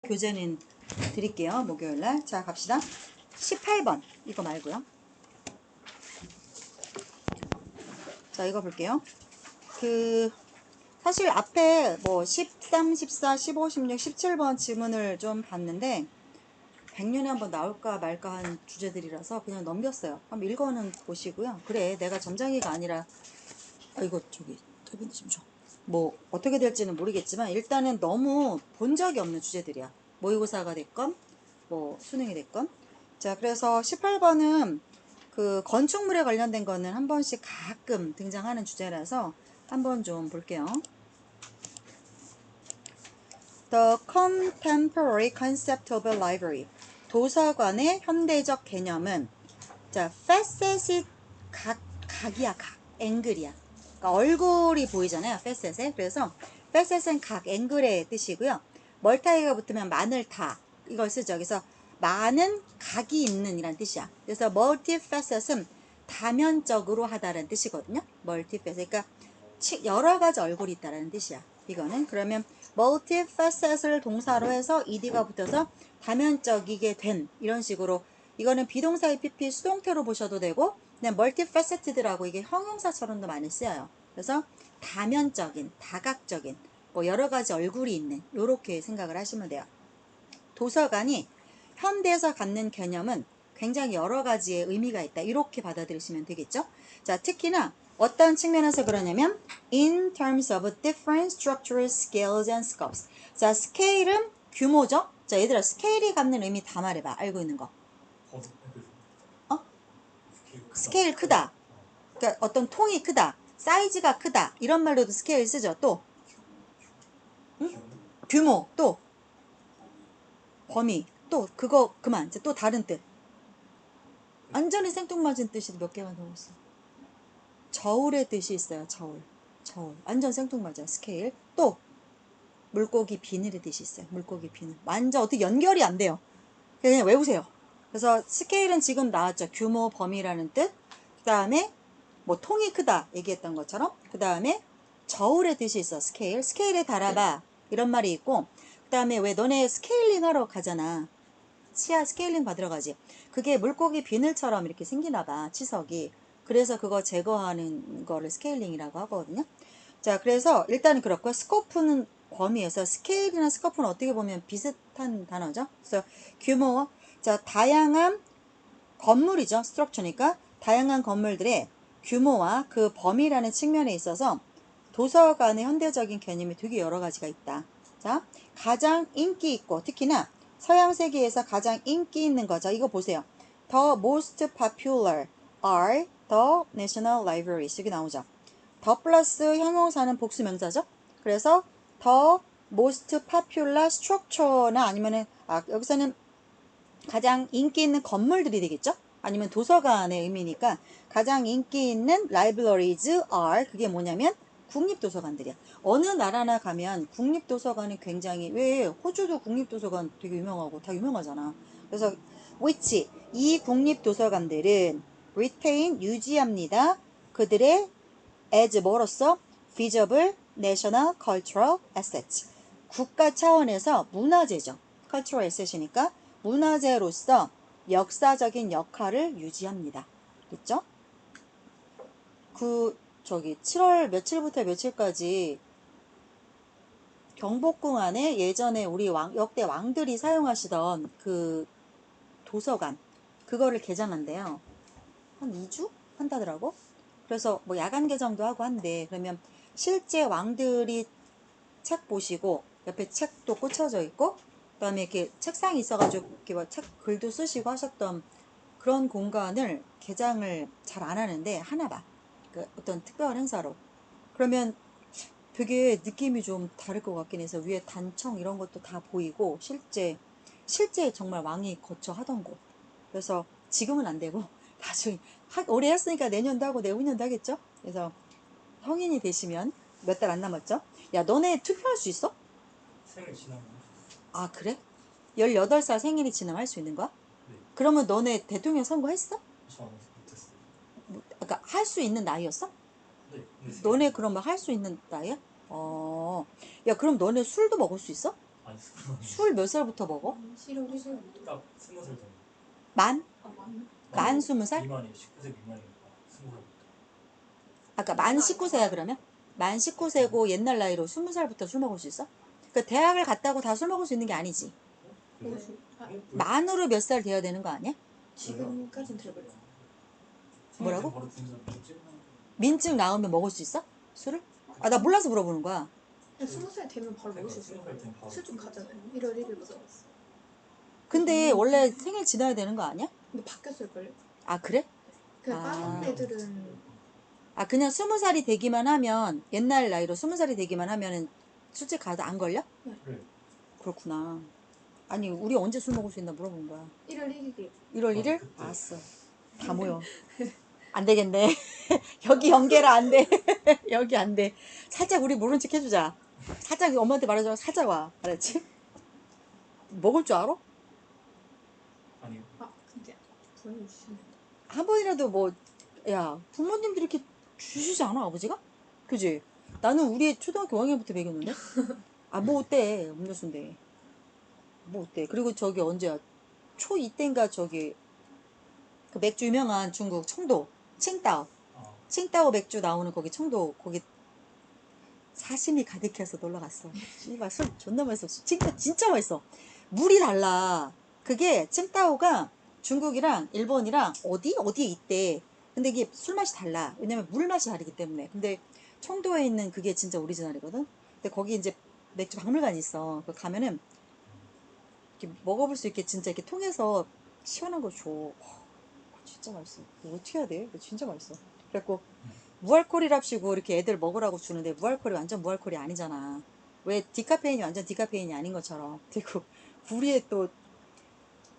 교재는 드릴게요. 목요일날. 자, 갑시다. 18번. 이거 말고요. 자, 이거 볼게요. 사실 앞에 뭐 13, 14, 15, 16, 17번 지문을 좀 봤는데 100년에 한번 나올까 말까 한 주제들이라서 그냥 넘겼어요. 한번 읽어는 보시고요. 그래, 내가 점장이가 아니라 이거 저기 터빈 좀 줘. 뭐 어떻게 될지는 모르겠지만 일단은 너무 본 적이 없는 주제들이야. 모의고사가 됐건 뭐 수능이 됐건. 자, 그래서 18번은 그 건축물에 관련된 거는 한 번씩 가끔 등장하는 주제라서 한번 좀 볼게요. The contemporary concept of a library. 도서관의 현대적 개념은, 자, facet이 각이야, 앵글이야. 그러니까 얼굴이 보이잖아요, facet에. 그래서 facet은 각, 앵글의 뜻이고요. 멀타이가 붙으면 많을 다 이걸 쓰죠. 그래서 많은 각이 있는 이란 뜻이야. 그래서 multifacet은 다면적으로 하다라는 뜻이거든요. multifacet. 그러니까 여러 가지 얼굴이 있다라는 뜻이야. 이거는 그러면 multifacet을 동사로 해서 ed가 붙어서 다면적이게 된 이런 식으로, 이거는 비동사의 pp 수동태로 보셔도 되고 그냥 multifaceted라고 이게 형용사처럼도 많이 쓰여요. 그래서 다면적인, 다각적인, 뭐 여러 가지 얼굴이 있는 요렇게 생각을 하시면 돼요. 도서관이 현대에서 갖는 개념은 굉장히 여러 가지의 의미가 있다. 이렇게 받아들이시면 되겠죠. 자, 특히나 어떤 측면에서 그러냐면 in terms of different structural scales and scopes. 자, 스케일은 규모죠. 자, 얘들아, 스케일이 갖는 의미 다 말해봐. 알고 있는 거. 스케일 크다. 그러니까 어떤 통이 크다. 사이즈가 크다. 이런 말로도 스케일 쓰죠. 또 응? 규모, 또 범위, 또 그거 그만. 이제 또 다른 뜻. 완전히 생뚱맞은 뜻이 몇 개가 나왔어. 저울의 뜻이 있어요. 저울. 완전 생뚱맞아. 스케일. 또 물고기 비늘의 뜻이 있어요. 물고기 비늘. 완전 어떻게 연결이 안 돼요. 그냥 외우세요. 그래서 스케일은 지금 나왔죠. 규모, 범위라는 뜻. 그 다음에 뭐 통이 크다 얘기했던 것처럼, 그 다음에 저울의 뜻이 있어. 스케일에 달아봐 이런 말이 있고, 그 다음에 왜 너네 스케일링 하러 가잖아. 치아 스케일링 받으러 가지. 그게 물고기 비늘처럼 이렇게 생기나 봐, 치석이. 그래서 그거 제거하는 거를 스케일링이라고 하거든요. 자, 그래서 일단은 그렇고, 스코프는 범위에서, 스케일이나 스코프는 어떻게 보면 비슷한 단어죠. 그래서 규모, 자, 다양한 건물이죠. 스트럭처니까 다양한 건물들의 규모와 그 범위라는 측면에 있어서 도서관의 현대적인 개념이 되게 여러 가지가 있다. 자, 가장 인기 있고, 특히나 서양 세계에서 가장 인기 있는 거죠. 이거 보세요. The most popular are the national libraries. 여기 나오죠. 더 플러스 형용사는 복수 명사죠. 그래서 the most popular structure나 아니면은 여기서는 가장 인기 있는 건물들이 되겠죠. 아니면 도서관의 의미니까 가장 인기 있는 libraries are, 그게 뭐냐면 국립도서관들이야. 어느 나라나 가면 국립도서관이 굉장히, 왜 호주도 국립도서관 되게 유명하고 다 유명하잖아. 그래서 which, 이 국립도서관들은 retain, 유지합니다. 그들의 as 뭐로써 visible national cultural assets, 국가 차원에서 문화재죠. cultural asset이니까 문화재로서 역사적인 역할을 유지합니다. 그렇죠? 7월 며칠부터 며칠까지 경복궁 안에 예전에 우리 역대 왕들이 사용하시던 그 도서관, 그거를 개장한대요. 한 2주 한다더라고. 그래서 뭐 야간 개장도 하고 한대. 그러면 실제 왕들이 책 보시고 옆에 책도 꽂혀져 있고, 그 다음에 이렇게 책상이 있어가지고 이렇게 뭐 책 글도 쓰시고 하셨던 그런 공간을 개장을 잘 안 하는데 하나 봐. 그 어떤 특별한 행사로. 그러면 되게 느낌이 좀 다를 것 같긴 해서 위에 단청 이런 것도 다 보이고, 실제 정말 왕이 거쳐 하던 곳. 그래서 지금은 안 되고 나중에 올해 했으니까 내년도 하고 내후년도 하겠죠. 그래서 성인이 되시면 몇 달 안 남았죠. 야, 너네 투표할 수 있어? 생일 지나면 아, 그래? 18살 생일이 지나면 할 수 있는 거야? 네. 그러면 너네 대통령 선거 했어? 저 못했어요. 그러니까 할 수 있는 나이였어? 네. 너네 그러면 할 수 있는 나이야? 야, 그럼 너네 술도 먹을 수 있어? 아니 스쿨 술 몇 살부터 먹어? 싫어해서. 딱 20살 정도. 만? 아 맞나? 만 20살? 미만이에요. 19세 미만이니까 20살부터. 아까 만 19세야 그러면? 만 19세고 옛날 나이로 20살부터 술 먹을 수 있어? 그 대학을 갔다고 다 술 먹을 수 있는 게 아니지. 그래? 아, 만으로 몇 살 돼야 되는 거 아니야? 지금까진 들어버렸어. 뭐라고? 바로 등산 뭐지? 민증 나오면 먹을 수 있어? 술을? 아, 나 몰라서 물어보는 거야. 그냥 20살 되면 바로 먹을 수 있어요. 20살 되면 바로. 술좀 가잖아요. 1월 1일부터. 근데 원래 생일 지나야 되는 거 아니야? 근데 바뀌었을걸요? 아, 그래? 그냥 아. 다른 애들은 아, 그냥 20살이 되기만 하면, 옛날 나이로 20살이 되기만 하면은 술집 가도 안 걸려? 그래. 그렇구나. 아니, 우리 언제 술 먹을 수 있나 물어본 거야. 1월 1일이 1월 1일? 그때. 알았어. 다 모여. 안 되겠네. 여기 연계라 안 돼. 여기 안 돼. 살짝 우리 모른 척 해주자. 살짝 엄마한테 말해줘. 살짝 와. 알았지? 먹을 줄 알아? 아니 아 근데 보내주시면 한 번이라도 뭐, 야, 부모님들이 이렇게 주시지 않아, 아버지가? 그지? 나는 우리 초등학교 5학년부터 먹였는데? 아, 뭐 어때? 음료수인데. 뭐 어때? 그리고 저기 언제야? 초2 때인가 저기, 그 맥주 유명한 중국 청도, 칭따오. 아 칭따오 맥주 나오는 거기 청도, 거기 사심이 가득해서 놀러 갔어. 씨발, 술 존나 맛있어. 진짜 맛있어. 물이 달라. 그게 칭따오가 중국이랑 일본이랑 어디에 있대. 근데 이게 술 맛이 달라. 왜냐면 물 맛이 다르기 때문에. 근데 청도에 있는 그게 진짜 오리지널이거든. 근데 거기 이제 맥주 박물관이 있어. 그 가면은 이렇게 먹어볼 수 있게 진짜 이렇게 통해서 시원한 거 줘. 진짜 맛있어. 이거 어떻게 해야 돼? 이거 진짜 맛있어. 그래갖고 무알콜이랍시고 이렇게 애들 먹으라고 주는데 무알콜이 완전 무알콜이 아니잖아. 왜 디카페인이 완전 디카페인이 아닌 것처럼. 그리고 우리의 또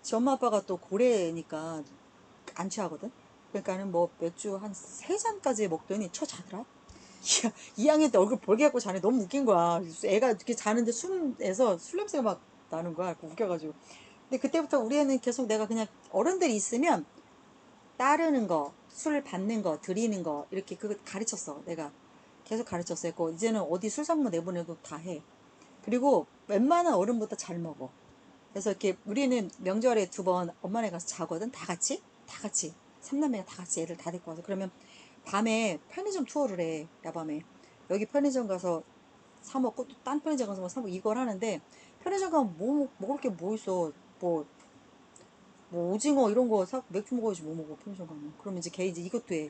지 엄마 아빠가 또 고래니까 안 취하거든. 그러니까는 뭐 맥주 한 3잔까지 먹더니 자더라. 2학년 때 얼굴 벌게 갖고 자네 너무 웃긴 거야. 애가 이렇게 자는데 숨에서 술 냄새가 막 나는 거야. 웃겨가지고. 근데 그때부터 우리 애는 계속 내가 그냥 어른들이 있으면 따르는 거, 술 받는 거, 드리는 거 이렇게 그거 가르쳤어. 내가 계속 가르쳤어. 이제는 어디 술 상무 내보내도 다 해. 그리고 웬만한 어른보다 잘 먹어. 그래서 이렇게 우리는 명절에 2번 엄마네 가서 자거든. 다 같이, 다 같이. 삼남매가 다 같이 애들 다 데리고 와서 그러면 밤에 편의점 투어를 해. 야밤에 여기 편의점 가서 사 먹고 또 딴 편의점 가서 사 먹고 이걸 하는데 편의점 가면 뭐 먹을 게 뭐 있어. 뭐 오징어 이런 거 사 맥주 먹어야지 뭐 먹어 편의점 가면. 그러면 이제 걔 이제 이것도 해.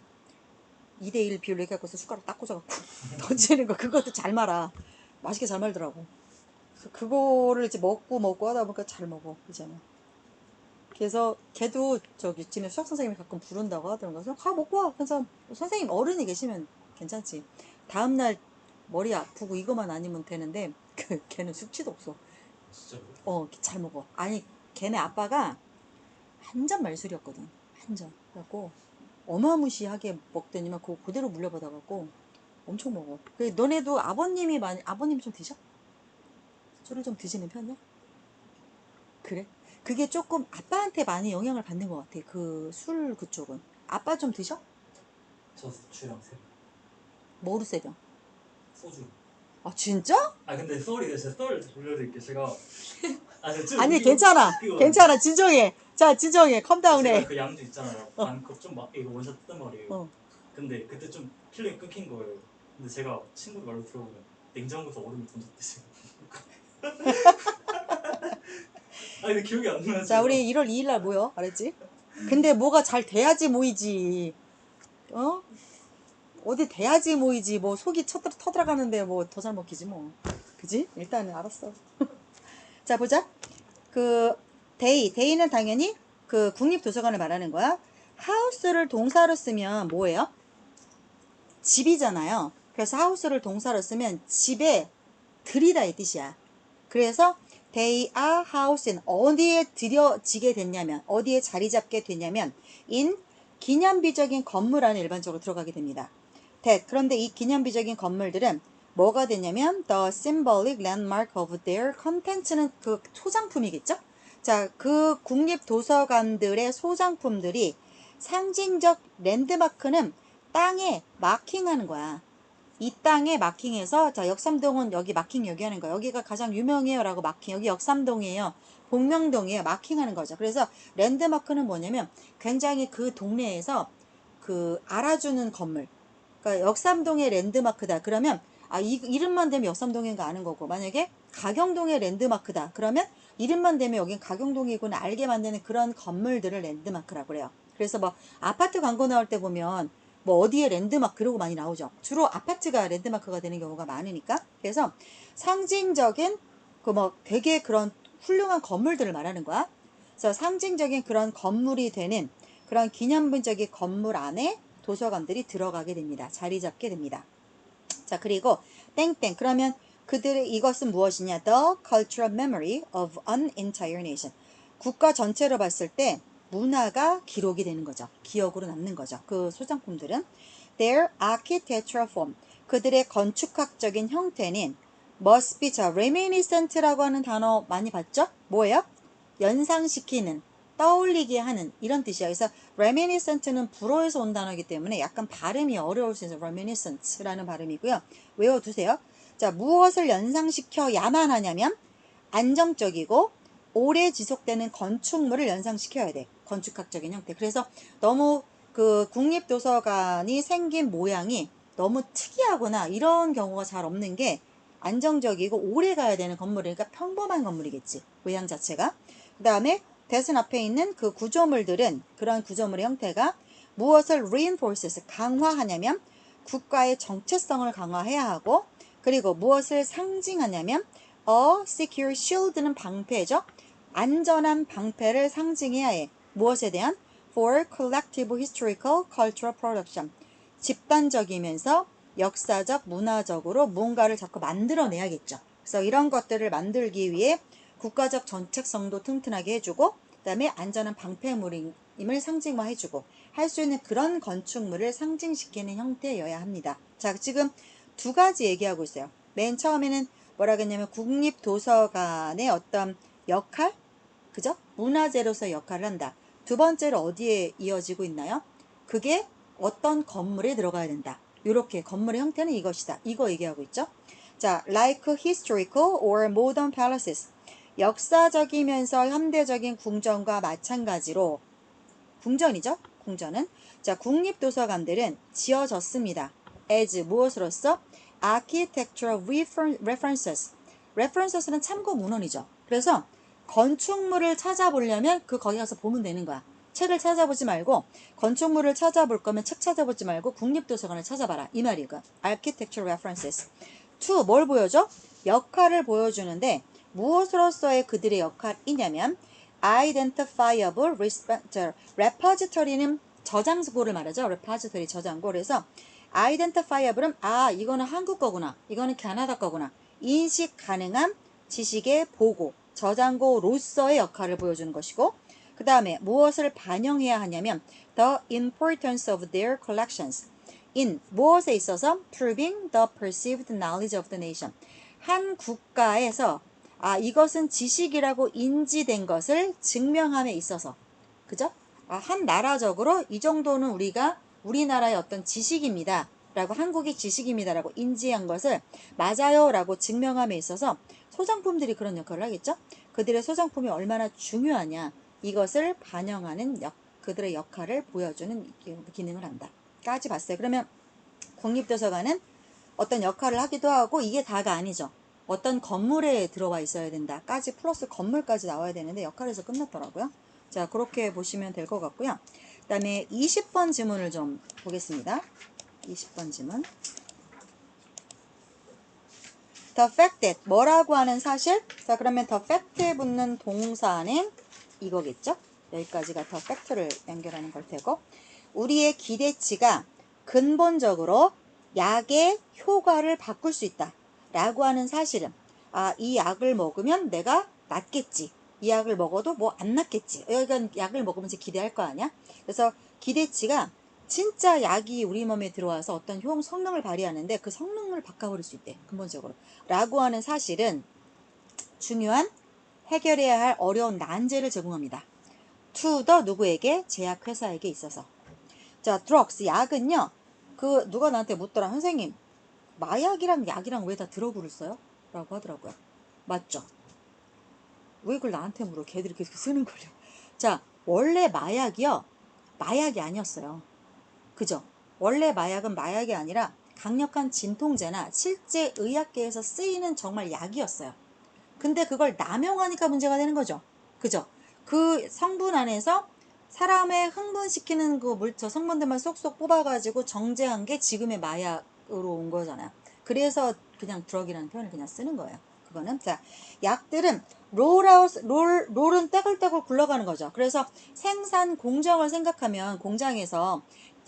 2대1 비율로 이렇게 해서 숟가락 딱 꽂아갖고 던지는 거 그것도 잘 말아. 맛있게 잘 말더라고. 그래서 그거를 이제 먹고 하다 보니까 잘 먹어 이제는. 그래서 걔도 저기 지네 수학 선생님이 가끔 부른다고 하더라고요. 그래서 가 먹고 와. 그래서 선생님 어른이 계시면 괜찮지. 다음날 머리 아프고 이거만 아니면 되는데 걔는 숙취도 없어. 진짜로? 잘 먹어. 아니 걔네 아빠가 완전 말술이었거든. 완전. 그래갖고 어마무시하게 먹더니만 그거 그대로 물려받아갖고 엄청 먹어. 너네도 아버님 좀 드셔? 술을 좀 드시는 편이야? 그래? 그게 조금 아빠한테 많이 영향을 받는 것 같아. 그 술 그쪽은. 아빠 좀 드셔? 저 주랑 세 뭐로 세병? 소주. 아 진짜? 아 근데 썰이 제가 썰 돌려드릴게. 제가 아니 괜찮아. 괜찮아. 진정해. 자 진정해. 컴다운해. 제가 그 양주 있잖아요. 반컵좀 막 이거 원샷 했단 말이에요. 어. 근데 그때 좀 필름이 끊긴 거예요. 근데 제가 친구 말로 들어보면 냉장고에서 얼음을 던졌대요. 아니 근데 기억이 안 나요. 자 우리 1월 2일 날 모여. 알았지? 근데 뭐가 잘 돼야지 모이지. 어? 어디 돼야지 모이지. 뭐 속이 터들어가는데 뭐 더 잘 먹히지 뭐. 그지? 일단은 알았어. 자 보자. 그 데이는 당연히 그 국립도서관을 말하는 거야. 하우스를 동사로 쓰면 뭐예요? 집이잖아요. 그래서 하우스를 동사로 쓰면 집에 들이다 이 뜻이야. 그래서 they are housing 어디에 들여지게 됐냐면 어디에 자리 잡게 됐냐면 in 기념비적인 건물 안에 일반적으로 들어가게 됩니다. 그런데 이 기념비적인 건물들은 뭐가 되냐면 the symbolic landmark of their content는 그 소장품이겠죠? 자, 그 국립도서관들의 소장품들이 상징적 랜드마크는 땅에 마킹하는 거야. 이 땅에 마킹해서 자 역삼동은 여기 마킹 여기 하는 거예요. 여기가 가장 유명해요 라고 마킹, 여기 역삼동이에요, 복명동이에요, 마킹하는 거죠. 그래서 랜드마크는 뭐냐면 굉장히 그 동네에서 그 알아주는 건물, 그러니까 역삼동의 랜드마크다 그러면 이 이름만 되면 역삼동인가 아는 거고, 만약에 가경동의 랜드마크다 그러면 이름만 되면 여긴 가경동이구나 알게 만드는 그런 건물들을 랜드마크라고 그래요. 그래서 뭐 아파트 광고 나올 때 보면 뭐 어디에 랜드마크 이러고 많이 나오죠. 주로 아파트가 랜드마크가 되는 경우가 많으니까. 그래서 상징적인 그 뭐 되게 그런 훌륭한 건물들을 말하는 거야. 그래서 상징적인 그런 건물이 되는 그런 기념물적인 건물 안에 도서관들이 들어가게 됩니다. 자리 잡게 됩니다. 자, 그리고 땡땡 그러면 그들의 이것은 무엇이냐? The cultural memory of an entire nation. 국가 전체로 봤을 때 문화가 기록이 되는 거죠. 기억으로 남는 거죠. 그 소장품들은 their architectural form. 그들의 건축학적인 형태는 must be, 자, reminiscent라고 하는 단어 많이 봤죠? 뭐예요? 연상시키는, 떠올리게 하는 이런 뜻이야. 그래서 reminiscent는 불어에서 온 단어이기 때문에 약간 발음이 어려울 수 있어요. reminiscence라는 발음이고요. 외워두세요. 자, 무엇을 연상시켜야만 하냐면 안정적이고 오래 지속되는 건축물을 연상시켜야 돼. 건축학적인 형태. 그래서 너무 그 국립도서관이 생긴 모양이 너무 특이하거나 이런 경우가 잘 없는 게 안정적이고 오래 가야 되는 건물이니까 평범한 건물이겠지. 모양 자체가. 그 다음에 대신 앞에 있는 그 구조물들은 그런 구조물의 형태가 무엇을 reinforces, 강화하냐면 국가의 정체성을 강화해야 하고, 그리고 무엇을 상징하냐면 a secure shield는 방패죠. 안전한 방패를 상징해야 해. 무엇에 대한? for collective historical cultural production. 집단적이면서 역사적, 문화적으로 뭔가를 자꾸 만들어내야겠죠. 그래서 이런 것들을 만들기 위해 국가적 정체성도 튼튼하게 해주고, 그 다음에 안전한 방패물임을 상징화해주고 할 수 있는 그런 건축물을 상징시키는 형태여야 합니다. 자, 지금 두 가지 얘기하고 있어요. 맨 처음에는 뭐라 그랬냐면 국립도서관의 어떤 역할, 그죠? 문화재로서 역할을 한다. 두 번째로 어디에 이어지고 있나요? 그게 어떤 건물에 들어가야 된다. 이렇게 건물의 형태는 이것이다. 이거 얘기하고 있죠. 자, like historical or modern palaces. 역사적이면서 현대적인 궁전과 마찬가지로, 궁전이죠. 궁전은 자, 국립도서관들은 지어졌습니다. as 무엇으로서? architectural references. references는 참고 문헌이죠. 그래서 건축물을 찾아보려면 거기 가서 보면 되는 거야. 책을 찾아보지 말고, 건축물을 찾아볼 거면 책 찾아보지 말고 국립도서관을 찾아봐라 이 말이고. architectural references. to 뭘 보여줘? 역할을 보여주는데 무엇으로서의 그들의 역할이냐면 identifiable repository는 저장고를 말하죠. repository 저장고. 그래서 identifiable은 이거는 한국 거구나, 이거는 캐나다 거구나, 인식 가능한 지식의 보고, 저장고로서의 역할을 보여주는 것이고, 그 다음에 무엇을 반영해야 하냐면 the importance of their collections in 무엇에 있어서 proving the perceived knowledge of the nation. 한 국가에서 이것은 지식이라고 인지된 것을 증명함에 있어서, 그죠? 한 나라적으로 이 정도는 우리나라의 어떤 지식입니다 라고, 한국의 지식입니다 라고 인지한 것을 맞아요 라고 증명함에 있어서 소장품들이 그런 역할을 하겠죠. 그들의 소장품이 얼마나 중요하냐, 이것을 반영하는 그들의 역할을 보여주는 기능을 한다 까지 봤어요. 그러면 국립도서관은 어떤 역할을 하기도 하고, 이게 다가 아니죠. 어떤 건물에 들어와 있어야 된다 까지, 플러스 건물까지 나와야 되는데 역할에서 끝났더라고요. 자, 그렇게 보시면 될 것 같고요. 그 다음에 20번 지문을 좀 보겠습니다. 20번 지문. The fact that 뭐라고 하는 사실. 자, 그러면 the fact에 붙는 동사는 이거겠죠. 여기까지가 the fact를 연결하는 걸 테고, 우리의 기대치가 근본적으로 약의 효과를 바꿀 수 있다 라고 하는 사실은, 이 약을 먹으면 내가 낫겠지, 이 약을 먹어도 뭐 안 낫겠지, 여기가 약을 먹으면서 기대할 거 아니야. 그래서 기대치가 진짜 약이 우리 몸에 들어와서 어떤 성능을 발휘하는데 그 성능을 바꿔버릴 수 있대, 근본적으로 라고 하는 사실은 중요한 해결해야 할 어려운 난제를 제공합니다. to the 누구에게? 제약회사에게 있어서. 자, drugs 약은요, 누가 나한테 묻더라. 선생님, 마약이랑 약이랑 왜 다 드러그를 써요? 라고 하더라고요. 맞죠? 왜 그걸 나한테 물어? 걔들이 계속 쓰는 걸요. 자, 원래 마약이요. 마약이 아니었어요. 그죠? 원래 마약은 마약이 아니라 강력한 진통제나 실제 의학계에서 쓰이는 정말 약이었어요. 근데 그걸 남용하니까 문제가 되는 거죠. 그죠? 그 성분 안에서 사람의 흥분시키는 저 성분들만 쏙쏙 뽑아가지고 정제한 게 지금의 마약으로 온 거잖아요. 그래서 그냥 드럭이라는 표현을 그냥 쓰는 거예요. 그거는. 자, 약들은 롤은 떼굴떼굴 굴러가는 거죠. 그래서 생산 공정을 생각하면 공장에서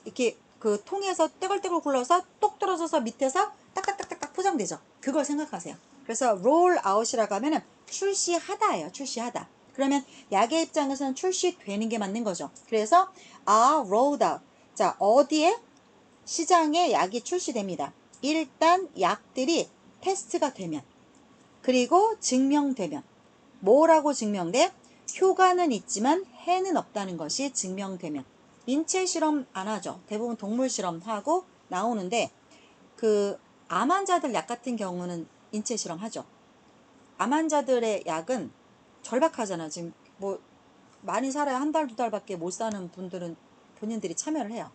이렇게 그 통에서 떼굴떼굴 굴러서 똑 떨어져서 밑에서 딱딱딱딱 포장되죠. 그걸 생각하세요. 그래서 roll out이라고 하면은 출시하다예요. 출시하다. 그러면 약의 입장에서는 출시되는 게 맞는 거죠. 그래서 rolled out. 자, 어디에? 시장에 약이 출시됩니다. 일단 약들이 테스트가 되면, 그리고 증명되면. 뭐라고 증명돼? 효과는 있지만 해는 없다는 것이 증명되면. 인체 실험 안 하죠. 대부분 동물 실험하고 나오는데, 그 암 환자들 약 같은 경우는 인체 실험하죠. 암 환자들의 약은 절박하잖아. 지금 뭐 많이 살아야 한 달, 두 달밖에 못 사는 분들은 본인들이 참여를 해요.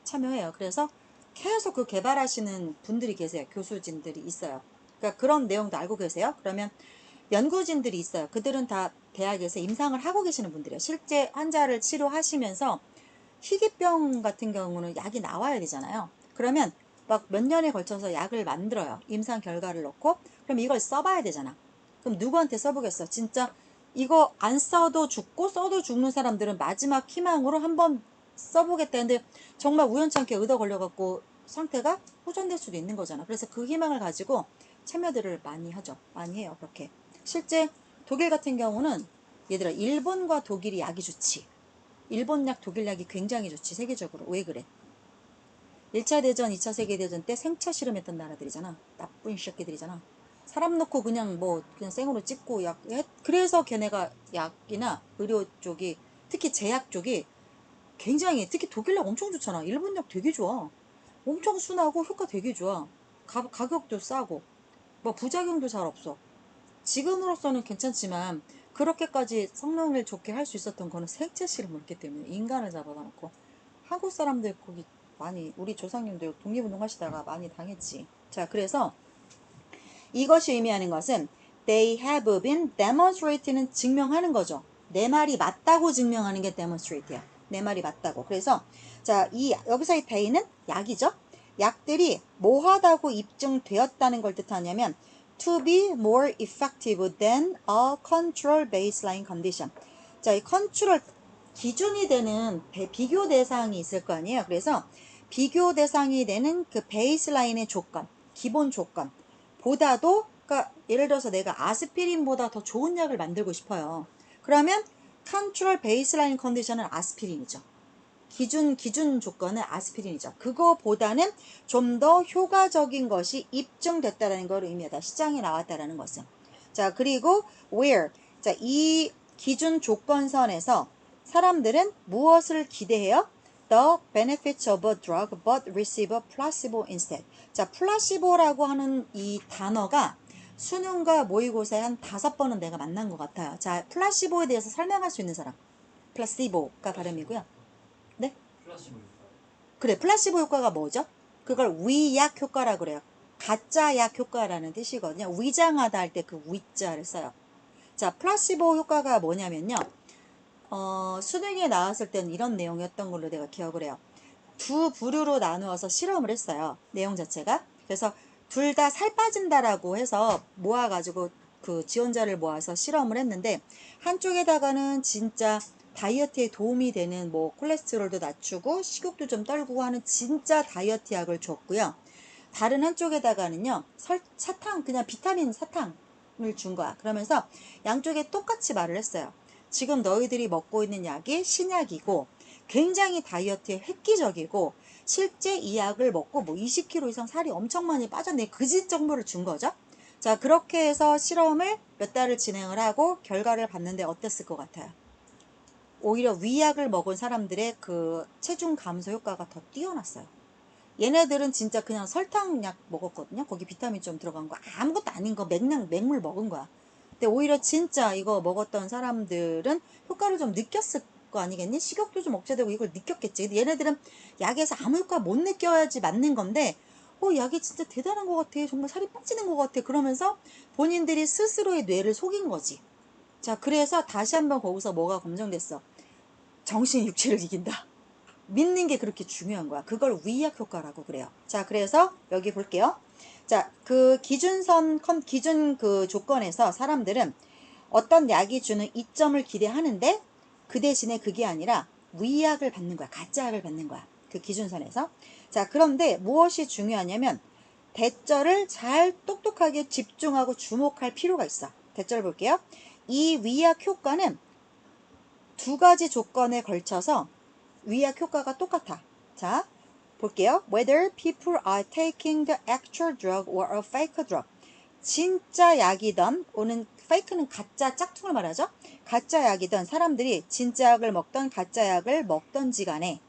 참여해요. 그래서 계속 그 개발하시는 분들이 계세요. 교수진들이 있어요. 그러니까 그런 내용도 알고 계세요. 그러면 연구진들이 있어요. 그들은 다 대학에서 임상을 하고 계시는 분들이에요. 실제 환자를 치료하시면서 희귀병 같은 경우는 약이 나와야 되잖아요. 그러면 막 몇 년에 걸쳐서 약을 만들어요. 임상 결과를 넣고. 그럼 이걸 써봐야 되잖아. 그럼 누구한테 써보겠어? 진짜 이거 안 써도 죽고 써도 죽는 사람들은 마지막 희망으로 한번 써보겠다는데 정말 우연찮게 얻어 걸려갖고 상태가 호전될 수도 있는 거잖아. 그래서 그 희망을 가지고 참여들을 많이 하죠. 많이 해요. 그렇게. 실제 독일 같은 경우는 얘들아 일본과 독일이 약이 좋지. 일본 약, 독일 약이 굉장히 좋지. 세계적으로. 왜 그래? 1차 대전, 2차 세계대전 때 생차 실험했던 나라들이잖아. 나쁜 새끼들이잖아. 사람 놓고 그냥 그냥 생으로 찍고 그래서 걔네가 약이나 의료 쪽이, 특히 제약 쪽이 굉장히, 특히 독일 약 엄청 좋잖아. 일본 약 되게 좋아. 엄청 순하고 효과 되게 좋아. 가격도 싸고. 뭐 부작용도 잘 없어. 지금으로서는 괜찮지만 그렇게까지 성능을 좋게 할 수 있었던 거는 생체 실험을 했기 때문에 인간을 잡아다 놓고 한국 사람들 거기 많이 우리 조상님들 독립운동 하시다가 많이 당했지. 자, 그래서 이것이 의미하는 것은 they have been demonstrated는 증명하는 거죠. 내 말이 맞다고 증명하는 게 demonstrate야. 내 말이 맞다고. 그래서 자, 여기서 이 they는 약이죠. 약들이 뭐하다고 입증되었다는 걸 뜻하냐면 to be more effective than a control baseline condition. 자, 이 컨트롤 기준이 되는 비교 대상이 있을 거 아니에요. 그래서 비교 대상이 되는 그 베이스라인의 조건, 기본 조건 보다도, 그러니까 예를 들어서 내가 아스피린보다 더 좋은 약을 만들고 싶어요. 그러면 컨트롤 베이스라인 컨디션은 아스피린이죠. 기준 조건은 아스피린이죠. 그거보다는 좀 더 효과적인 것이 입증됐다는 걸 의미하다. 시장에 나왔다라는 것은. 자, 그리고 where. 자, 이 기준 조건선에서 사람들은 무엇을 기대해요? The benefits of a drug but receive a placebo instead. 자, 플라시보라고 하는 이 단어가 수능과 모의고사에 한 5번은 내가 만난 것 같아요. 자, 플라시보에 대해서 설명할 수 있는 사람. 플라시보가 발음이고요. 네? 플라시보 효과. 그래, 플라시보 효과가 뭐죠? 그걸 위약 효과라고 그래요. 가짜 약 효과라는 뜻이거든요. 위장하다 할 때 그 위자를 써요. 자, 플라시보 효과가 뭐냐면요. 수능에 나왔을 때는 이런 내용이었던 걸로 내가 기억을 해요. 두 부류로 나누어서 실험을 했어요. 내용 자체가. 그래서 둘 다 살 빠진다라고 해서 모아가지고 그 지원자를 모아서 실험을 했는데 한쪽에다가는 진짜 다이어트에 도움이 되는 뭐 콜레스테롤도 낮추고 식욕도 좀 떨구고 하는 진짜 다이어트 약을 줬고요. 다른 한쪽에다가는요. 사탕, 그냥 비타민 사탕을 준 거야. 그러면서 양쪽에 똑같이 말을 했어요. 지금 너희들이 먹고 있는 약이 신약이고 굉장히 다이어트에 획기적이고 실제 이 약을 먹고 뭐 20kg 이상 살이 엄청 많이 빠졌네. 그 정보를 준 거죠. 자, 그렇게 해서 실험을 몇 달을 진행을 하고 결과를 봤는데 어땠을 것 같아요? 오히려 위약을 먹은 사람들의 그 체중 감소 효과가 더 뛰어났어요. 얘네들은 진짜 그냥 설탕약 먹었거든요. 거기 비타민 좀 들어간 거 아무것도 아닌 거 맹물 먹은 거야. 근데 오히려 진짜 이거 먹었던 사람들은 효과를 좀 느꼈을 거 아니겠니? 식욕도 좀 억제되고 이걸 느꼈겠지. 근데 얘네들은 약에서 아무 효과 못 느껴야지 맞는 건데 약이 진짜 대단한 것 같아. 정말 살이 빠지는 것 같아. 그러면서 본인들이 스스로의 뇌를 속인 거지. 자, 그래서 다시 한번 거기서 뭐가 검증됐어. 정신이 육체를 이긴다. 믿는 게 그렇게 중요한 거야. 그걸 위약 효과라고 그래요. 자, 그래서 여기 볼게요. 자, 그 기준 그 조건에서 사람들은 어떤 약이 주는 이점을 기대하는데 그 대신에 그게 아니라 위약을 받는 거야. 가짜 약을 받는 거야. 그 기준선에서. 자, 그런데 무엇이 중요하냐면 대절을 잘 똑똑하게 집중하고 주목할 필요가 있어. 대절 볼게요. 이 위약 효과는 두 가지 조건에 걸쳐서 위약 효과가 똑같아. 자, 볼게요. Whether people are taking the actual drug or a fake drug. 진짜 약이던, 오는 fake는 가짜 짝퉁을 말하죠. 가짜 약이던 사람들이 진짜 약을 먹던 가짜 약을 먹던지 간에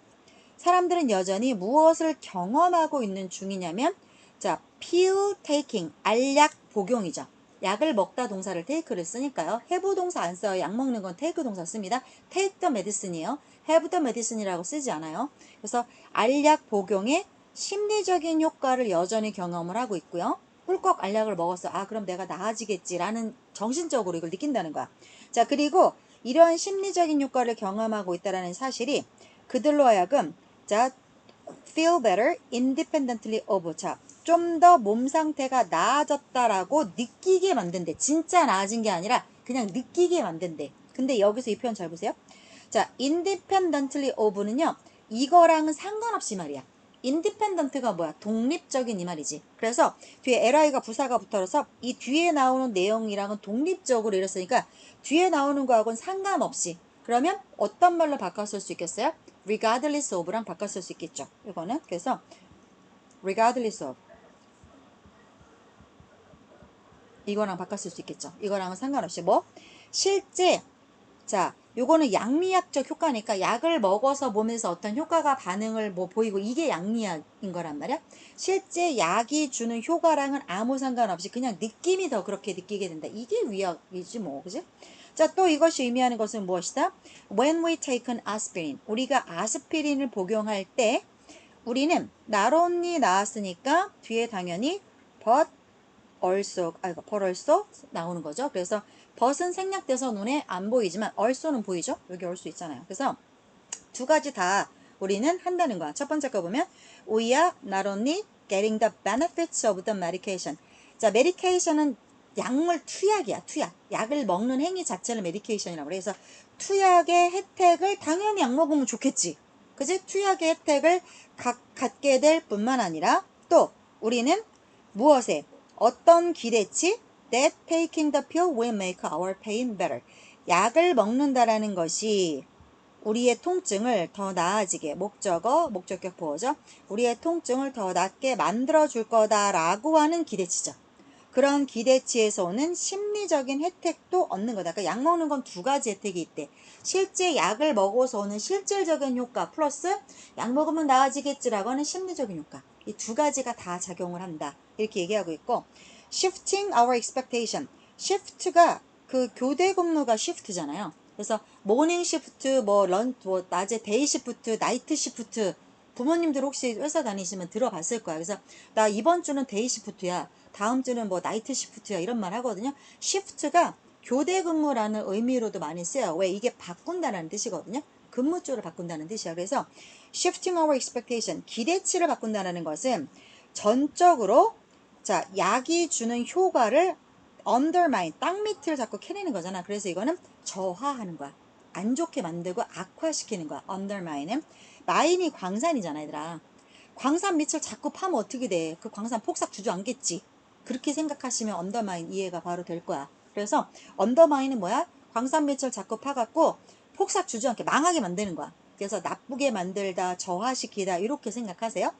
사람들은 여전히 무엇을 경험하고 있는 중이냐면 자, pill taking, 알약 복용이죠. 약을 먹다 동사를 take를 쓰니까요. have 동사 안 써요. 약 먹는 건 take 동사 씁니다. take the medicine이에요. have the medicine이라고 쓰지 않아요. 그래서 알약 복용의 심리적인 효과를 여전히 경험을 하고 있고요. 꿀꺽 알약을 먹었어. 아, 그럼 내가 나아지겠지라는 정신적으로 이걸 느낀다는 거야. 자, 그리고 이러한 심리적인 효과를 경험하고 있다는 사실이 그들로 하여금 자, feel better independently of. 자, 좀 더 몸 상태가 나아졌다라고 느끼게 만든대. 진짜 나아진 게 아니라 그냥 느끼게 만든대. 근데 여기서 이 표현 잘 보세요. 자, independently of는요. 이거랑은 상관없이 말이야. independent가 뭐야? 독립적인 이 말이지. 그래서 뒤에 li가 부사가 붙어서 이 뒤에 나오는 내용이랑은 독립적으로 이랬으니까 뒤에 나오는 거하고는 상관없이. 그러면 어떤 말로 바꿨을 수 있겠어요? regardless of랑 바꿨을 수 있겠죠. 이거는 그래서 regardless of 이거랑 바꿨을 수 있겠죠. 이거랑은 상관없이 뭐 실제 자, 요거는 양미약적 효과니까 약을 먹어서 몸에서 어떤 효과가 반응을 뭐 보이고 이게 양미약인 거란 말이야. 실제 약이 주는 효과랑은 아무 상관없이 그냥 느낌이 더 그렇게 느끼게 된다. 이게 위약이지 뭐, 그지? 자, 또 이것이 의미하는 것은 무엇이다? When we take an aspirin, 우리가 아스피린을 복용할 때 우리는 not only 나왔으니까 뒤에 당연히 but but also 나오는 거죠. 그래서 but은 생략돼서 눈에 안 보이지만 also는 보이죠. 여기 also 있잖아요. 그래서 두 가지 다 우리는 한다는 거야. 첫 번째 거 보면 we are not only getting the benefits of the medication. 자, medication은 약물 투약이야. 투약. 약을 먹는 행위 자체를 medication이라고 그래. 그래서 투약의 혜택을 당연히 약 먹으면 좋겠지. 그지? 투약의 혜택을 갖게 될 뿐만 아니라 또 우리는 무엇에 어떤 기대치 that taking the pill will make our pain better. 약을 먹는다라는 것이 우리의 통증을 더 나아지게 목적격 보호죠. 우리의 통증을 더 낫게 만들어줄 거다라고 하는 기대치죠. 그런 기대치에서 오는 심리적인 혜택도 얻는 거다. 그러니까 약 먹는 건 두 가지 혜택이 있대. 실제 약을 먹어서 오는 실질적인 효과 플러스 약 먹으면 나아지겠지라고 하는 심리적인 효과. 이 두 가지가 다 작용을 한다. 이렇게 얘기하고 있고 shifting our expectation. shift가 그 교대 근무가 shift잖아요. 그래서 모닝 시프트, 낮에 데이 시프트, 나이트 시프트 부모님들 혹시 회사 다니시면 들어봤을 거야. 그래서 나 이번 주는 데이 시프트야. 다음 주는 뭐 나이트 시프트야. 이런 말 하거든요. 시프트가 교대 근무라는 의미로도 많이 쓰여요. 왜? 이게 바꾼다는 뜻이거든요. 근무조를 바꾼다는 뜻이야. 그래서 shifting our expectation, 기대치를 바꾼다는 것은 전적으로 자, 약이 주는 효과를 undermine, 땅 밑을 자꾸 캐내는 거잖아. 그래서 이거는 저하하는 거야. 안 좋게 만들고 악화시키는 거야. undermine은. 마인이 광산이잖아, 얘들아. 광산 밑을 자꾸 파면 어떻게 돼? 그 광산 폭삭 주저앉겠지. 그렇게 생각하시면 undermine 이해가 바로 될 거야. 그래서 undermine은 뭐야? 광산 밑을 자꾸 파갖고 폭삭 주저앉게 망하게 만드는 거야. 그래서 나쁘게 만들다, 저하시키다 이렇게 생각하세요.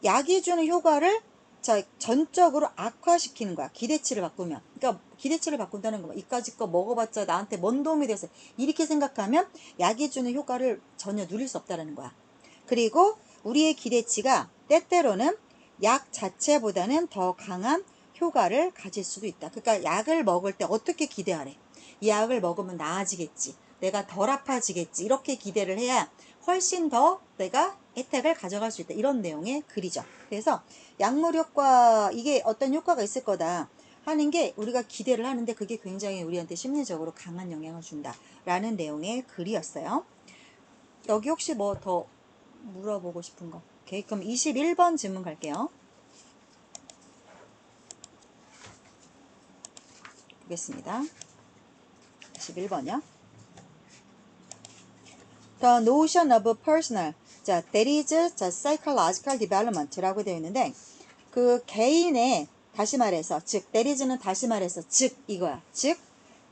약이 주는 효과를 자, 전적으로 악화시키는 거야. 기대치를 바꾸면. 그러니까 기대치를 바꾼다는 거. 이까짓 거 먹어봤자 나한테 뭔 도움이 됐어. 이렇게 생각하면 약이 주는 효과를 전혀 누릴 수 없다는 거야. 그리고 우리의 기대치가 때때로는 약 자체보다는 더 강한 효과를 가질 수도 있다. 그러니까 약을 먹을 때 어떻게 기대하래? 이 약을 먹으면 나아지겠지. 내가 덜 아파지겠지. 이렇게 기대를 해야 훨씬 더 내가 혜택을 가져갈 수 있다. 이런 내용의 글이죠. 그래서 약물 효과, 이게 어떤 효과가 있을 거다 하는 게 우리가 기대를 하는데 그게 굉장히 우리한테 심리적으로 강한 영향을 준다. 라는 내용의 글이었어요. 여기 혹시 뭐 더 물어보고 싶은 거? 오케이. 그럼 21번 질문 갈게요. 보겠습니다. 21번이요. The notion of personal. 자, that is the psychological development라고 되어 있는데, 그 개인의, 다시 말해서, 즉, that is는 다시 말해서, 즉, 이거야. 즉,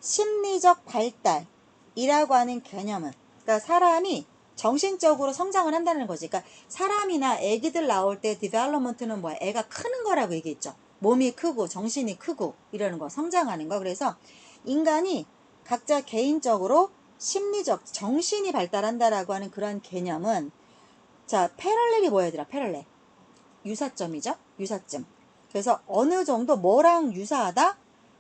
심리적 발달이라고 하는 개념은, 그러니까 사람이 정신적으로 성장을 한다는 거지. 그러니까 사람이나 애기들 나올 때 development는 뭐야? 애가 크는 거라고 얘기했죠. 몸이 크고 정신이 크고 이러는 거, 성장하는 거. 그래서 인간이 각자 개인적으로 심리적, 정신이 발달한다라고 하는 그런 개념은, 자, 패럴렐이 뭐야, 얘들아? 패럴렐. 유사점이죠? 유사점. 그래서 어느 정도 뭐랑 유사하다?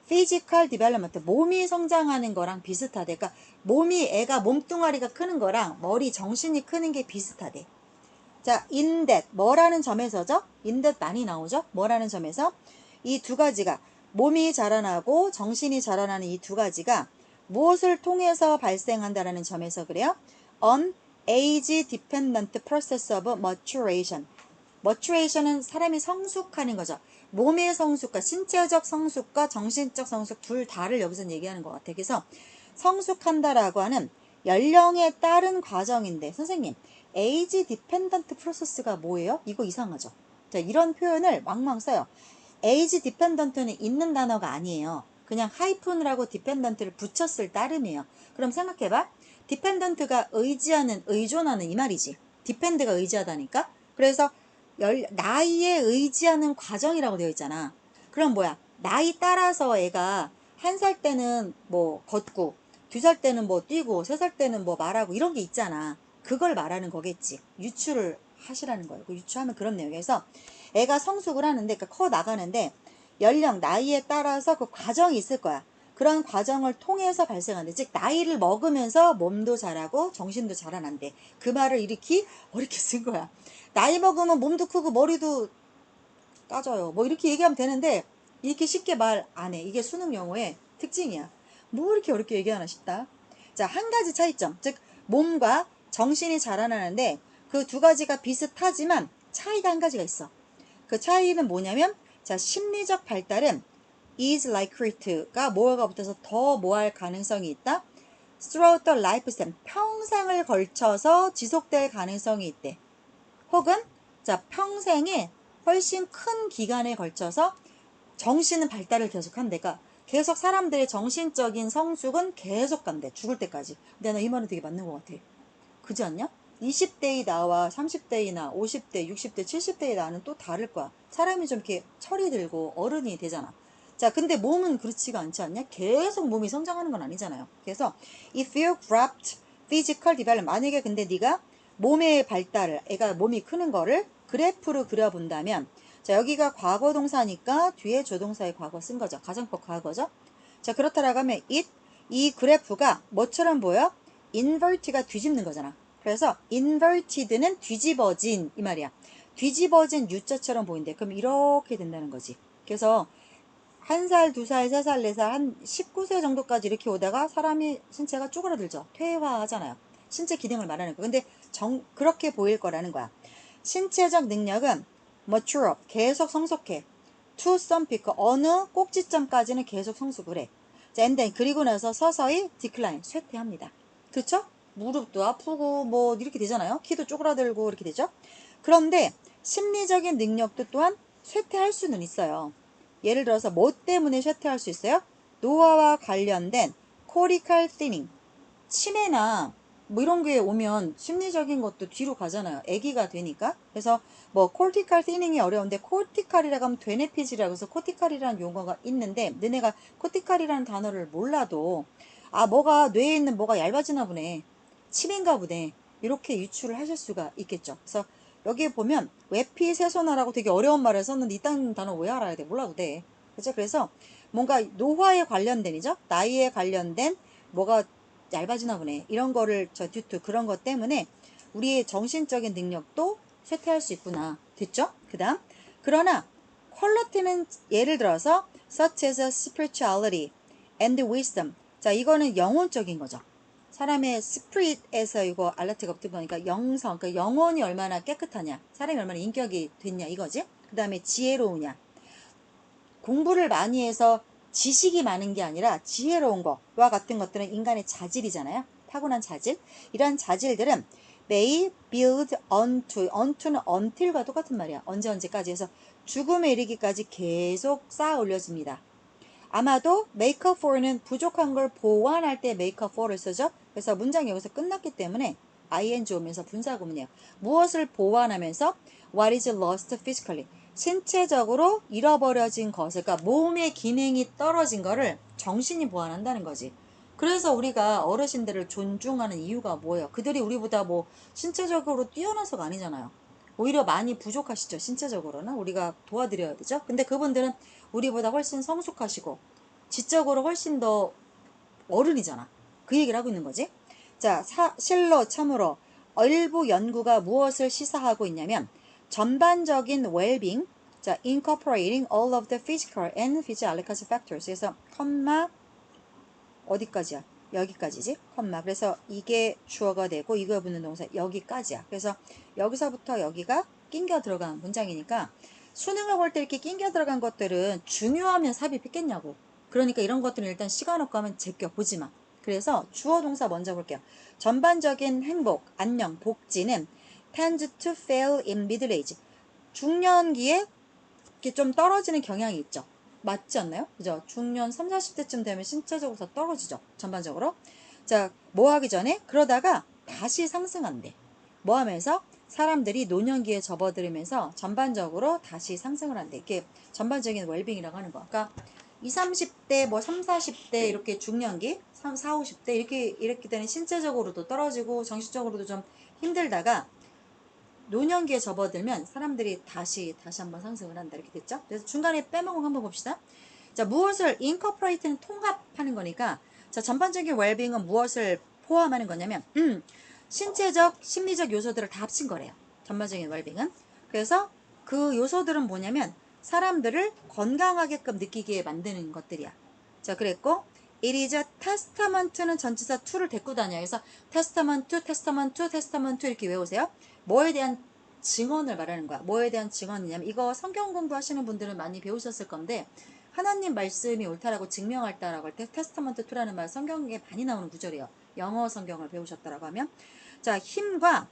physical development. 몸이 성장하는 거랑 비슷하대. 그러니까 몸이, 애가 몸뚱아리가 크는 거랑 머리, 정신이 크는 게 비슷하대. 자, in that. 뭐라는 점에서죠? in that 많이 나오죠? 뭐라는 점에서? 이 두 가지가, 몸이 자라나고 정신이 자라나는 이 두 가지가 무엇을 통해서 발생한다라는 점에서 그래요? On age dependent process of maturation. maturation은 사람이 성숙하는 거죠. 몸의 성숙과 신체적 성숙과 정신적 성숙 둘 다를 여기서 얘기하는 것 같아요. 그래서 성숙한다라고 하는 연령에 따른 과정인데, 선생님, age dependent process가 뭐예요? 이거 이상하죠? 자, 이런 표현을 왕왕 써요. age dependent는 있는 단어가 아니에요. 그냥 하이픈을 하고 dependent를 붙였을 따름이에요. 그럼 생각해봐. dependent가 의지하는, 의존하는 이 말이지. depend가 의지하다니까. 그래서 나이에 의지하는 과정이라고 되어 있잖아. 그럼 뭐야? 나이 따라서 애가 1살 때는 뭐 걷고, 2살 때는 뭐 뛰고, 3살 때는 뭐 말하고 이런 게 있잖아. 그걸 말하는 거겠지. 유추를 하시라는 거예요. 그 유추하면 그런 내용에서 애가 성숙을 하는데, 그러니까 커 나가는데 연령, 나이에 따라서 그 과정이 있을 거야. 그런 과정을 통해서 발생하는데, 즉 나이를 먹으면서 몸도 자라고 정신도 자라난대. 그 말을 이렇게 어렵게 쓴 거야. 나이 먹으면 몸도 크고 머리도 까져요. 뭐 이렇게 얘기하면 되는데 이렇게 쉽게 말 안 해. 이게 수능 용어의 특징이야. 뭐 이렇게 어렵게 얘기하나 싶다. 자, 한 가지 차이점. 즉 몸과 정신이 자라나는데 그 두 가지가 비슷하지만 차이가 한 가지가 있어. 그 차이는 뭐냐면, 자, 심리적 발달은 is likely to가 뭐가 붙어서 더 뭐 할 가능성이 있다? throughout the lifespan. 평생을 걸쳐서 지속될 가능성이 있대. 혹은 자, 평생에 훨씬 큰 기간에 걸쳐서 정신은 발달을 계속한대. 그러니까 계속 사람들의 정신적인 성숙은 계속 간대. 죽을 때까지. 근데 나 이 말은 되게 맞는 것 같아. 그지 않냐? 20대의 나와 30대의 나, 50대, 60대, 70대의 나는 또 다를 거야. 사람이 좀 이렇게 철이 들고 어른이 되잖아. 자, 근데 몸은 그렇지가 않지 않냐? 계속 몸이 성장하는 건 아니잖아요. 그래서 if you grabbed physical development, 만약에 근데 네가 몸의 발달을, 애가 몸이 크는 거를 그래프로 그려본다면, 자, 여기가 과거 동사니까 뒤에 조동사의 과거 쓴 거죠. 가정법 과거죠. 자, 그렇다라고 하면 이 그래프가 뭐처럼 보여? invert가 뒤집는 거잖아. 그래서 inverted는 뒤집어진 이 말이야. 뒤집어진 U자처럼 보인대. 그럼 이렇게 된다는 거지. 그래서 1살, 2살, 3살, 4살, 한 19세 정도까지 이렇게 오다가 사람이 신체가 쪼그라들죠. 퇴화하잖아요. 신체 기능을 말하는 거. 근데 그렇게 보일 거라는 거야. 신체적 능력은 mature up, 계속 성숙해. to some peak, 어느 꼭지점까지는 계속 성숙을 해. 자, and then 그리고 나서 서서히 decline, 쇠퇴합니다. 그쵸? 무릎도 아프고 뭐 이렇게 되잖아요. 키도 쪼그라들고 이렇게 되죠. 그런데 심리적인 능력도 또한 쇠퇴할 수는 있어요. 예를 들어서 뭐 때문에 쇠퇴할 수 있어요? 노화와 관련된 코리칼 티닝, 치매나 뭐 이런 게 오면 심리적인 것도 뒤로 가잖아요. 아기가 되니까. 그래서 뭐 코티칼 티닝이 어려운데 코티칼이라고 하면 되뇌피지라고 해서 코티칼이라는 용어가 있는데, 너네가 코티칼이라는 단어를 몰라도 아, 뭐가 뇌에 있는 뭐가 얇아지나 보네, 치매인가 보네, 이렇게 유추를 하실 수가 있겠죠. 그래서 여기에 보면 외피세손하라고 되게 어려운 말을 썼는데 이딴 단어 왜 알아야 돼? 몰라도 돼. 그죠? 그래서 뭔가 노화에 관련된이죠? 나이에 관련된 뭐가 얇아지나 보네. 이런 거를 듀투 그런 것 때문에 우리의 정신적인 능력도 쇠퇴할 수 있구나. 됐죠? 그 다음 그러나 quality는 예를 들어서 such as spirituality and wisdom. 자, 이거는 영혼적인 거죠. 사람의 spirit에서 이거 알라트가 붙은 거니까 영성, 그러니까 영혼이 얼마나 깨끗하냐, 사람이 얼마나 인격이 됐냐 이거지. 그 다음에 지혜로우냐. 공부를 많이 해서 지식이 많은 게 아니라 지혜로운 거와 같은 것들은 인간의 자질이잖아요. 타고난 자질. 이러한 자질들은 may build onto는 until과 똑같은 말이야. 언제까지 해서 죽음에 이르기까지 계속 쌓아 올려집니다. 아마도 make up for는 부족한 걸 보완할 때 make up for를 쓰죠. 그래서 문장이 여기서 끝났기 때문에 ing 오면서 분사구문이에요. 무엇을 보완하면서 what is lost physically. 신체적으로 잃어버려진 것을, 그러니까 몸의 기능이 떨어진 거를 정신이 보완한다는 거지. 그래서 우리가 어르신들을 존중하는 이유가 뭐예요? 그들이 우리보다 뭐 신체적으로 뛰어나서가 아니잖아요. 오히려 많이 부족하시죠. 신체적으로는 우리가 도와드려야 되죠. 근데 그분들은 우리보다 훨씬 성숙하시고 지적으로 훨씬 더 어른이잖아. 그 얘기를 하고 있는 거지. 자, 실로 참으로 일부 연구가 무엇을 시사하고 있냐면 전반적인 well-being, 자, incorporating all of the physical and physiological factors. 그래서 컴마 어디까지야? 여기까지지? 컴마. 그래서 이게 주어가 되고 이거 붙는 동사 여기까지야. 그래서 여기서부터 여기가 낑겨 들어간 문장이니까 수능을 볼 때 이렇게 낑겨 들어간 것들은 중요하면 삽입했겠냐고. 그러니까 이런 것들은 일단 시간 없고 하면 제껴 보지 마. 그래서 주어 동사 먼저 볼게요. 전반적인 행복, 안녕, 복지는 tends to fail in middle age. 중년기에 이렇게 좀 떨어지는 경향이 있죠. 맞지 않나요? 그죠? 중년 3, 40대쯤 되면 신체적으로 더 떨어지죠. 전반적으로. 자, 뭐 하기 전에? 그러다가 다시 상승한대. 뭐 하면서? 사람들이 노년기에 접어들면서 전반적으로 다시 상승을 한대. 이게 전반적인 웰빙이라고 하는 거. 그러니까 20, 30대, 뭐 3, 40대 이렇게 중년기, 3, 4, 50대 이렇게 되는 신체적으로도 떨어지고 정신적으로도 좀 힘들다가 노년기에 접어들면 사람들이 다시 한번 상승을 한다 이렇게 됐죠. 그래서 중간에 빼먹은 거 한번 봅시다. 자, 무엇을 incorporate는 통합하는 거니까 자, 전반적인 웰빙은 무엇을 포함하는 거냐면 신체적, 심리적 요소들을 다 합친 거래요. 전반적인 웰빙은. 그래서 그 요소들은 뭐냐면 사람들을 건강하게끔 느끼게 만드는 것들이야. 자, 그랬고 it is a testament는 전치사 to를 데리고 다녀요. 그래서 testament 이렇게 외우세요. 뭐에 대한 증언을 말하는 거야. 뭐에 대한 증언이냐면 이거 성경 공부하시는 분들은 많이 배우셨을 건데 하나님 말씀이 옳다라고 증명할다라고 할 때 테스타먼트 2라는 말 성경에 많이 나오는 구절이에요. 영어 성경을 배우셨다라고 하면 자, 힘과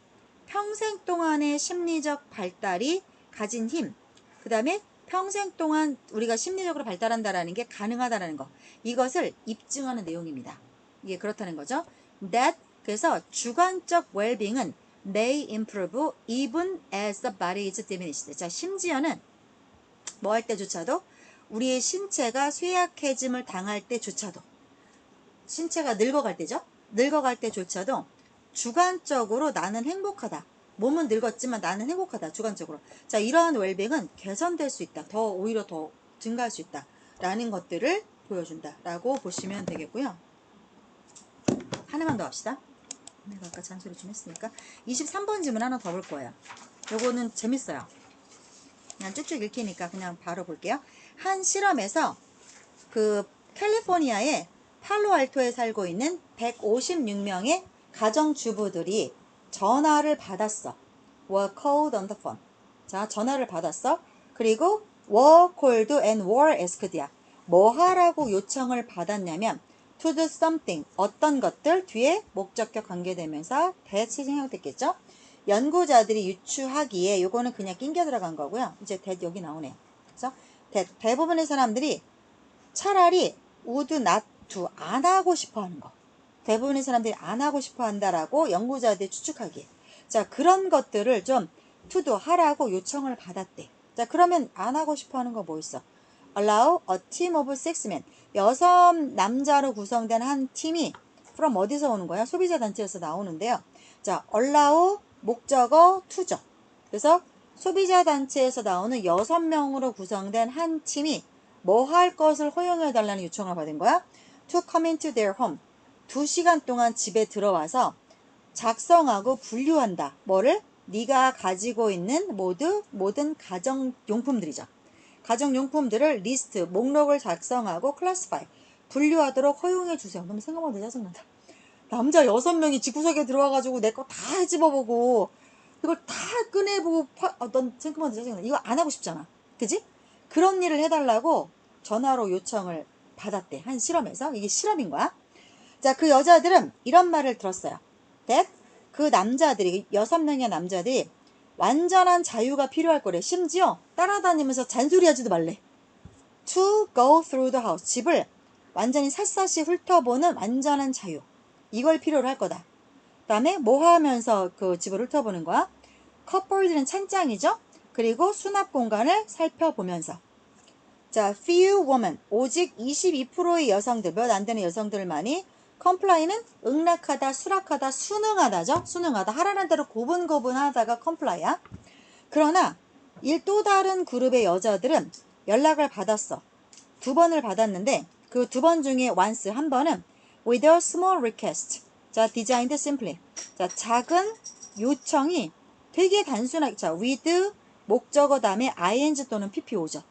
평생 동안의 심리적 발달이 가진 힘, 그 다음에 평생 동안 우리가 심리적으로 발달한다라는 게 가능하다라는 거, 이것을 입증하는 내용입니다. 이게 그렇다는 거죠. That 그래서 주관적 well-being은 may improve even as the body is diminished. 자, 심지어는 뭐 할 때조차도 우리의 신체가 쇠약해짐을 당할 때조차도 신체가 늙어갈 때죠. 늙어갈 때조차도 주관적으로 나는 행복하다. 몸은 늙었지만 나는 행복하다. 주관적으로. 자, 이러한 웰빙은 개선될 수 있다. 오히려 더 증가할 수 있다. 라는 것들을 보여준다. 라고 보시면 되겠고요. 하나만 더 합시다. 내가 아까 잔소리 좀 했으니까 23번 질문 하나 더 볼 거예요. 요거는 재밌어요. 그냥 쭉쭉 읽히니까 그냥 바로 볼게요. 한 실험에서 그 캘리포니아의 팔로알토에 살고 있는 156명의 가정주부들이 전화를 받았어. were called on the phone. 자, 전화를 받았어. 그리고 were called and were asked야. 뭐 하라고 요청을 받았냐면 to do something, 어떤 것들 뒤에 목적격 관계되면서 that이 생략됐겠죠. 연구자들이 유추하기에 요거는 그냥 낑겨 들어간 거고요. 이제 that 여기 나오네. 그래서 that 대부분의 사람들이 차라리 would not to 안 하고 싶어 하는 거. 대부분의 사람들이 안 하고 싶어 한다라고 연구자들이 추측하기에. 자, 그런 것들을 좀 to do 하라고 요청을 받았대. 자, 그러면 안 하고 싶어 하는 거 뭐 있어? allow a team of 6men. 6남자로 구성된 한 팀이 from 어디서 오는 거야? 소비자 단체에서 나오는데요. 자, allow 목적어 to죠. 그래서 소비자 단체에서 나오는 6명으로 구성된 한 팀이 뭐 할 것을 허용해달라는 요청을 받은 거야? To come into their home. 2시간 동안 집에 들어와서 작성하고 분류한다. 뭐를? 네가 가지고 있는 모든 가정용품들이죠. 가정용품들을 리스트, 목록을 작성하고 클래시파이, 분류하도록 허용해 주세요. 너무 생각만 해도 짜증난다. 남자 6명이 집구석에 들어와가지고 내 거 다 헤집어보고 이걸 다 꺼내보고 넌 생각만 해도 짜증나. 이거 안 하고 싶잖아. 그지? 그런 일을 해달라고 전화로 요청을 받았대. 한 실험에서. 이게 실험인 거야. 자, 그 여자들은 이런 말을 들었어요. that 그 남자들이 6명의 남자들이 완전한 자유가 필요할 거래. 심지어 따라다니면서 잔소리하지도 말래. To go through the house. 집을 완전히 샅샅이 훑어보는 완전한 자유. 이걸 필요로 할 거다. 그 다음에 뭐 하면서 그 집을 훑어보는 거야? 컵보드는 찬장이죠. 그리고 수납 공간을 살펴보면서. 자, few women. 오직 22%의 여성들, 몇 안 되는 여성들만이 comply는 응락하다, 수락하다, 순응하다죠. 순응하다. 하라는 대로 고분고분하다가 comply야. 그러나 또 다른 그룹의 여자들은 연락을 받았어. 2번을 받았는데 그 2번 중에 once 한 번은 with a small request. 자, designed simply. 자, 작은 요청이 되게 단순하게, 자, with 목적어 다음에 ing 또는 pp오죠.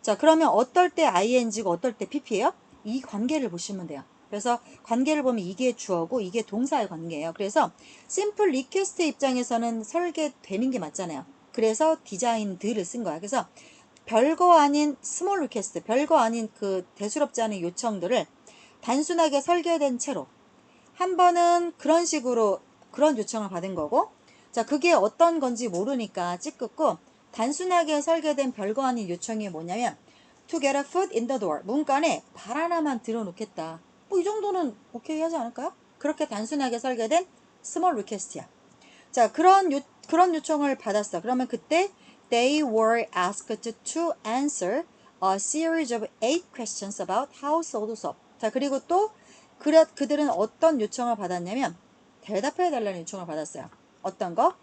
자, 그러면 어떨 때 ing고 어떨 때 pp예요? 이 관계를 보시면 돼요. 그래서 관계를 보면 이게 주어고 이게 동사의 관계예요. 그래서 simple request 입장에서는 설계되는 게 맞잖아요. 그래서 designed를 쓴 거야. 그래서 별거 아닌 스몰 리퀘스트, 별거 아닌 그 대수롭지 않은 요청들을 단순하게 설계된 채로 한 번은 그런 식으로 그런 요청을 받은 거고, 자, 그게 어떤 건지 모르니까 찌끄고 단순하게 설계된 별거 아닌 요청이 뭐냐면 to get a foot in the door. 문간에 발 하나만 들어놓겠다. 뭐 이 정도는 오케이 하지 않을까요? 그렇게 단순하게 설계된 스몰 리퀘스트야. 자, 그런 요청을 받았어. 그러면 그때 they were asked to answer a series of 8 questions about household soap. 자, 그리고 또 그들은 어떤 요청을 받았냐면 대답해 달라는 요청을 받았어요. 어떤 거?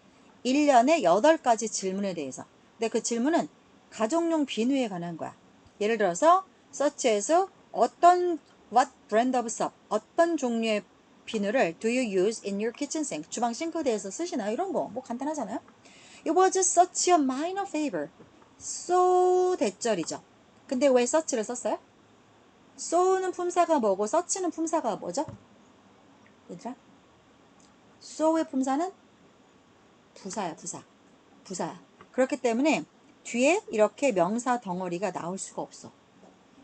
1년에 8가지 질문에 대해서. 근데 그 질문은 가정용 비누에 관한 거야. 예를 들어서 서치에서 what brand of soap, 어떤 종류의 비누를 do you use in your kitchen sink? 주방 싱크대에서 쓰시나요? 이런 거 뭐 간단하잖아요. It was such a minor favor. so 대절이죠. 근데 왜 such를 썼어요? so는 품사가 뭐고 such는 품사가 뭐죠? 얘들아? so의 품사는 부사야, 부사야. 그렇기 때문에 뒤에 이렇게 명사 덩어리가 나올 수가 없어.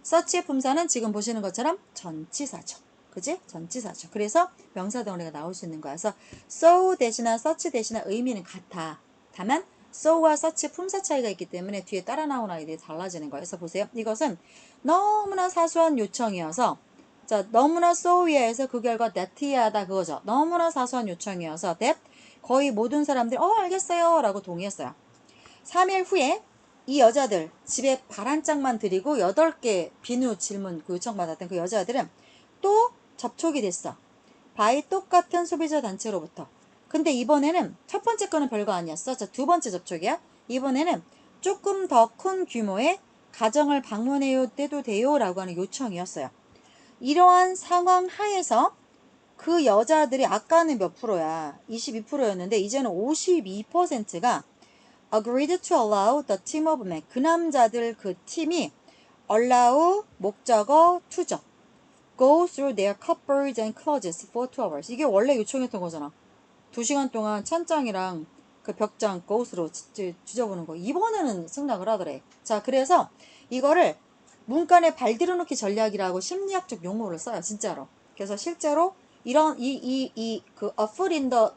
such의 품사는 지금 보시는 것처럼 전치사죠. 그지? 전치사죠. 그래서 명사 덩어리가 나올 수 있는 거야. 그래서 so 대신에 such 대신에 의미는 같아. 다만 so와 such 품사 차이가 있기 때문에 뒤에 따라 나온 아이들이 달라지는 거예요. 그래서 보세요. 이것은 너무나 사소한 요청이어서, 자, 너무나 so에 해서 그 결과 that이야 하다 그거죠. 너무나 사소한 요청이어서 that 거의 모든 사람들이 알겠어요 라고 동의했어요. 3일 후에 이 여자들 집에 발 한 짝만 들이고 8개 비누 질문 그 요청받았던 그 여자들은 또 접촉이 됐어. 바이 똑같은 소비자 단체로부터. 근데 이번에는 첫 번째 거는 별거 아니었어. 자, 2번째 접촉이야. 이번에는 조금 더 큰 규모의 가정을 방문해야 돼도 돼요 라고 하는 요청이었어요. 이러한 상황 하에서 그 여자들이 아까는 몇 프로야? 22%였는데 이제는 52%가 agreed to allow the team of men. 그 남자들 그 팀이 allow 목적어 to죠. go through their cupboards and closets for 2 hours. 이게 원래 요청했던 거잖아. 2시간 동안 찬장이랑 그 벽장 go through 뒤져보는 거. 이번에는 승낙을 하더래. 자, 그래서 이거를 문간에 발들여놓기 전략이라고 심리학적 용어를 써요. 진짜로. 그래서 실제로 이런 그 a foot in the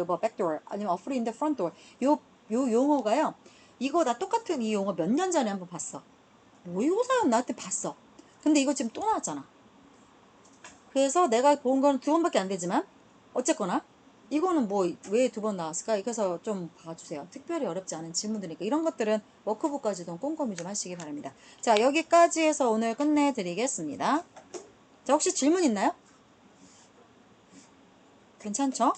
back door 아니면 a foot in the front door 요 용어가요. 이거 나 똑같은 이 용어 몇 년 전에 한번 봤어. 모의고사였나? 나한테 봤어. 근데 이거 지금 또 나왔잖아. 그래서 내가 본 건 2번밖에 안 되지만 어쨌거나 이거는 뭐 왜 2번 나왔을까? 그래서 좀 봐주세요. 특별히 어렵지 않은 질문들이니까 이런 것들은 워크북까지도 꼼꼼히 좀 하시기 바랍니다. 자, 여기까지 해서 오늘 끝내드리겠습니다. 자, 혹시 질문 있나요? 괜찮죠?